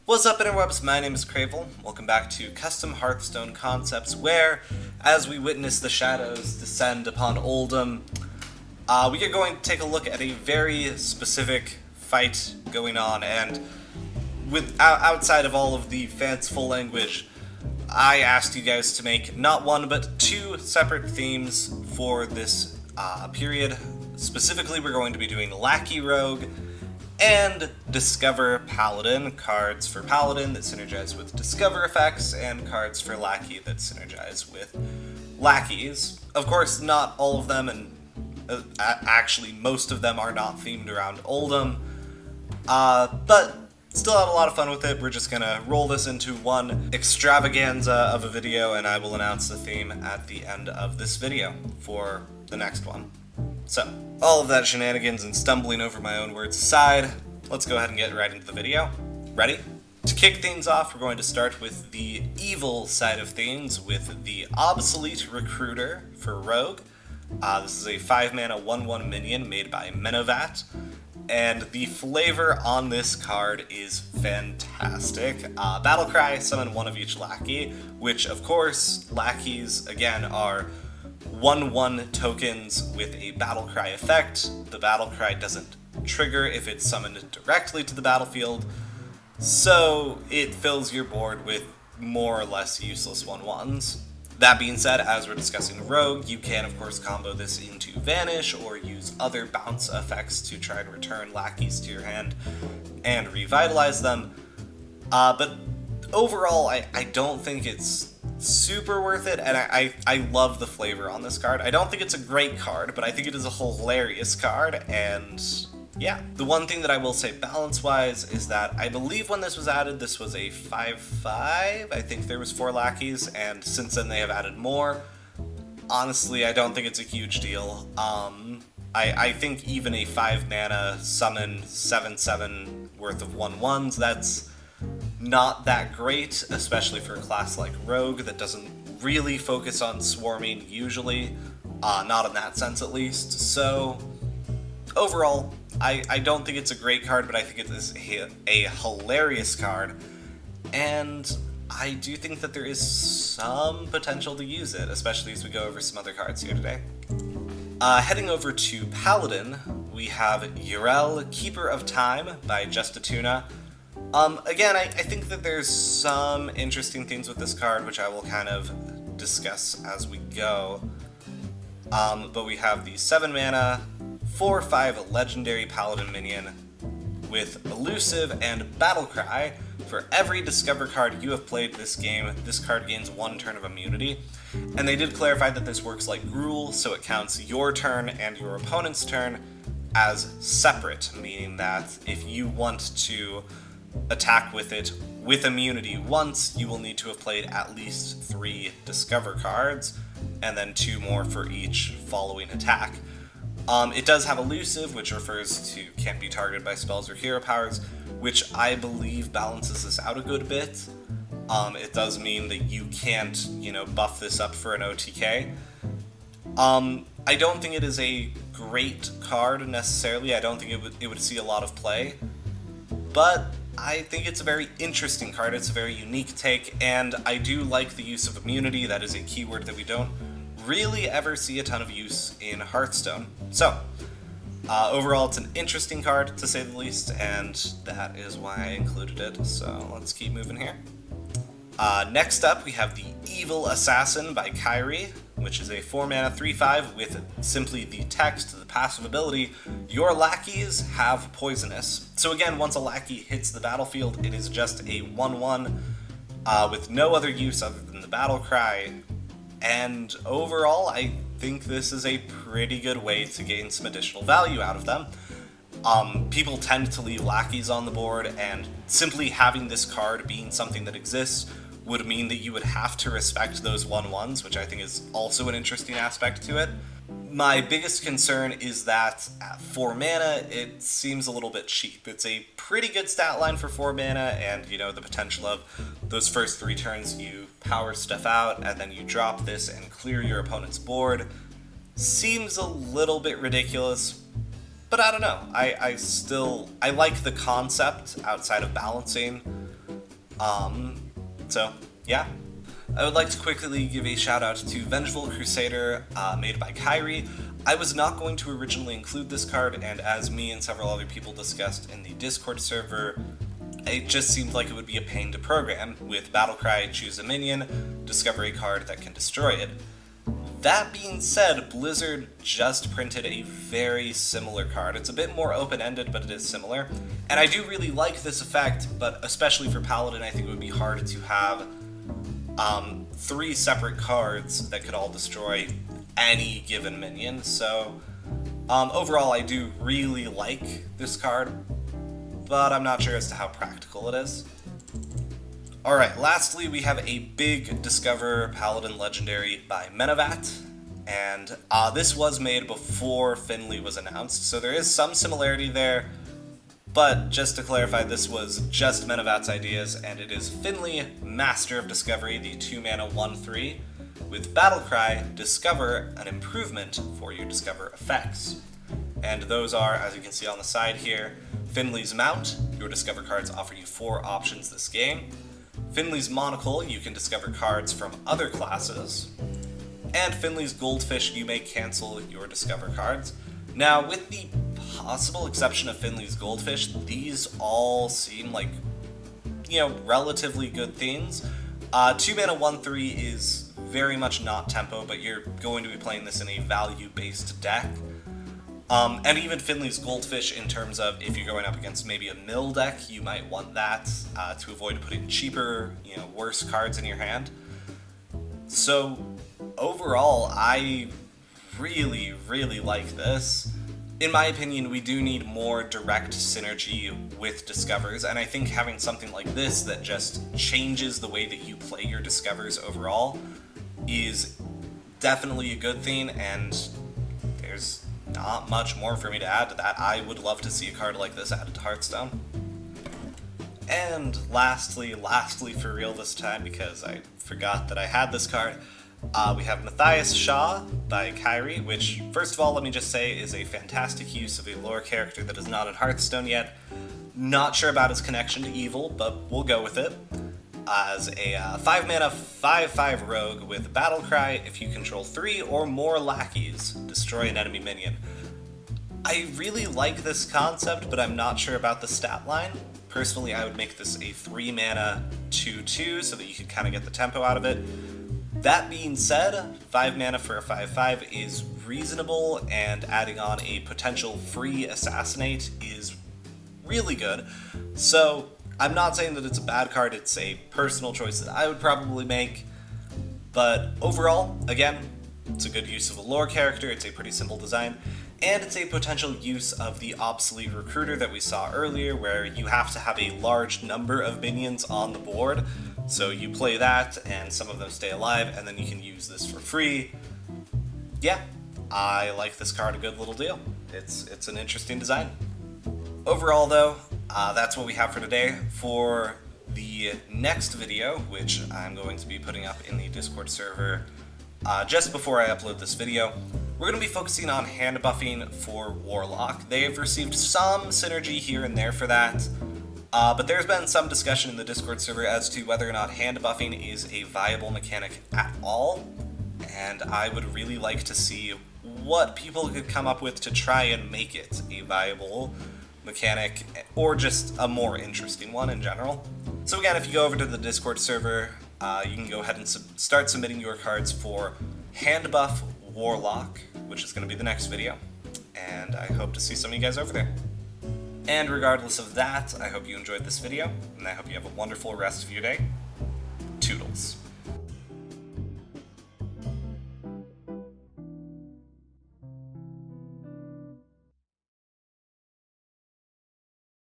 What's up, interwebs? My name is Cravol. Welcome back to Custom Hearthstone Concepts, where, as we witness the shadows descend upon Oldham, we are going to take a look at a very specific fight going on, and outside of all of the fanciful language, I asked you guys to make not one, but two separate themes for this period. Specifically, we're going to be doing Lackey Rogue and Discover Paladin, cards for Paladin that synergize with Discover effects, and cards for Lackey that synergize with Lackeys. Of course, not all of them, and actually most of them are not themed around Oldham, but still had a lot of fun with it. We're just gonna roll this into one extravaganza of a video, and I will announce the theme at the end of this video for the next one. So, all of that shenanigans and stumbling over my own words aside, let's go ahead and get right into the video. Ready? To kick things off, we're going to start with the evil side of things with the Obsolete Recruiter for Rogue. This is a 5-mana 1/1 minion made by Menovat, and the flavor on this card is fantastic. Battlecry, summon one of each Lackey, which of course, Lackeys, again, are 1/1 tokens with a Battlecry effect. The Battlecry doesn't trigger if it's summoned directly to the battlefield, so it fills your board with more or less useless 1/1s. That being said, as we're discussing Rogue, you can of course combo this into Vanish or use other bounce effects to try and return Lackeys to your hand and revitalize them. But overall, I don't think it's super worth it, and I love the flavor on this card. I don't think it's a great card, but I think it is a hilarious card, and yeah. The one thing that I will say balance-wise is that I believe when this was added, this was a 5/5. I think there was 4 Lackeys, and since then they have added more. Honestly, I don't think it's a huge deal. I think even a 5-mana summon 7/7 worth of 1/1s, that's not that great, especially for a class like Rogue that doesn't really focus on swarming usually, not in that sense at least. So overall, I don't think it's a great card, but I think it is a hilarious card, and I do think that there is some potential to use it, especially as we go over some other cards here today. Heading over to Paladin, we have Yrel, Keeper of Time by Justatuna. Again, I think that there's some interesting things with this card, which I will kind of discuss as we go. But we have the 7-mana, 4/5 legendary Paladin minion with Elusive and Battlecry. For every Discover card you have played this game, this card gains 1 turn of immunity. And they did clarify that this works like Gruul, so it counts your turn and your opponent's turn as separate, meaning that if you want to attack with it with immunity once, you will need to have played at least 3 Discover cards, and then 2 more for each following attack. It does have Elusive, which refers to can't be targeted by spells or hero powers, which I believe balances this out a good bit. It does mean that you can't, buff this up for an OTK. I don't think it is a great card necessarily. I don't think it would see a lot of play, but I think it's a very interesting card. It's a very unique take, and I do like the use of immunity. That is a keyword that we don't really ever see a ton of use in Hearthstone. So, overall, it's an interesting card, to say the least, and that is why I included it. So, let's keep moving here. Next up, we have the Evil Assassin by Kyrie, which is a 4-mana 3/5 with simply the text, the passive ability, your Lackeys have poisonous. So again, once a Lackey hits the battlefield, it is just a 1/1 with no other use other than the Battlecry. And overall, I think this is a pretty good way to gain some additional value out of them. People tend to leave Lackeys on the board, and simply having this card being something that exists would mean that you would have to respect those 1/1s, which I think is also an interesting aspect to it. My biggest concern is that at 4 mana, it seems a little bit cheap. It's a pretty good stat line for 4 mana, and the potential of those first 3 turns you power stuff out, and then you drop this and clear your opponent's board seems a little bit ridiculous. But I don't know, I like the concept outside of balancing. So, yeah. I would like to quickly give a shout out to Vengeful Crusader, made by Kyrie. I was not going to originally include this card, and as me and several other people discussed in the Discord server, it just seemed like it would be a pain to program. With Battlecry, choose a minion, discover a card that can destroy it. That being said, Blizzard just printed a very similar card. It's a bit more open-ended, but it is similar. And I do really like this effect, but especially for Paladin, I think it would be hard to have 3 separate cards that could all destroy any given minion. So overall, I do really like this card, but I'm not sure as to how practical it is. Alright, lastly we have a big Discover Paladin Legendary by Menavat, and this was made before Finley was announced, so there is some similarity there, but just to clarify, this was just Menavat's ideas, and it is Finley, Master of Discovery, the 2-mana 1/3, with Battlecry, discover an improvement for your Discover effects. And those are, as you can see on the side here, Finley's Mount, your Discover cards offer you 4 options this game. Finley's Monocle, you can discover cards from other classes. And Finley's Goldfish, you may cancel your Discover cards. Now, with the possible exception of Finley's Goldfish, these all seem like, relatively good things. 2-mana 1/3 is very much not tempo, but you're going to be playing this in a value-based deck. And even Finley's Goldfish, in terms of if you're going up against maybe a mill deck, you might want that to avoid putting cheaper, worse cards in your hand. So overall, I really, really like this. In my opinion, we do need more direct synergy with Discovers, and I think having something like this that just changes the way that you play your Discovers overall is definitely a good thing, and there's not much more for me to add to that. I would love to see a card like this added to Hearthstone. And lastly for real this time, because I forgot that I had this card, we have Matthias Shaw by Kyrie, which, first of all, let me just say, is a fantastic use of a lore character that is not in Hearthstone yet. Not sure about his connection to evil, but we'll go with it. As a 5-mana 5/5 rogue with Battlecry, if you control 3 or more lackeys, destroy an enemy minion. I really like this concept, but I'm not sure about the stat line. Personally, I would make this a 3-mana 2/2 so that you could kind of get the tempo out of it. That being said, 5 mana for a 5/5 is reasonable, and adding on a potential free assassinate is really good. So I'm not saying that it's a bad card, it's a personal choice that I would probably make, but overall, again, it's a good use of a lore character, it's a pretty simple design, and it's a potential use of the obsolete recruiter that we saw earlier, where you have to have a large number of minions on the board, so you play that, and some of them stay alive, and then you can use this for free. Yeah, I like this card a good little deal. It's an interesting design. Overall, though, that's what we have for today. For the next video, which I'm going to be putting up in the Discord server just before I upload this video, we're going to be focusing on hand buffing for Warlock. They've received some synergy here and there for that, but there's been some discussion in the Discord server as to whether or not hand buffing is a viable mechanic at all, and I would really like to see what people could come up with to try and make it a viable mechanic, or just a more interesting one in general. So again, if you go over to the Discord server, you can go ahead and start submitting your cards for hand buff Warlock, which is going to be the next video, and I hope to see some of you guys over there. And regardless of that, I hope you enjoyed this video, and I hope you have a wonderful rest of your day. Toodles.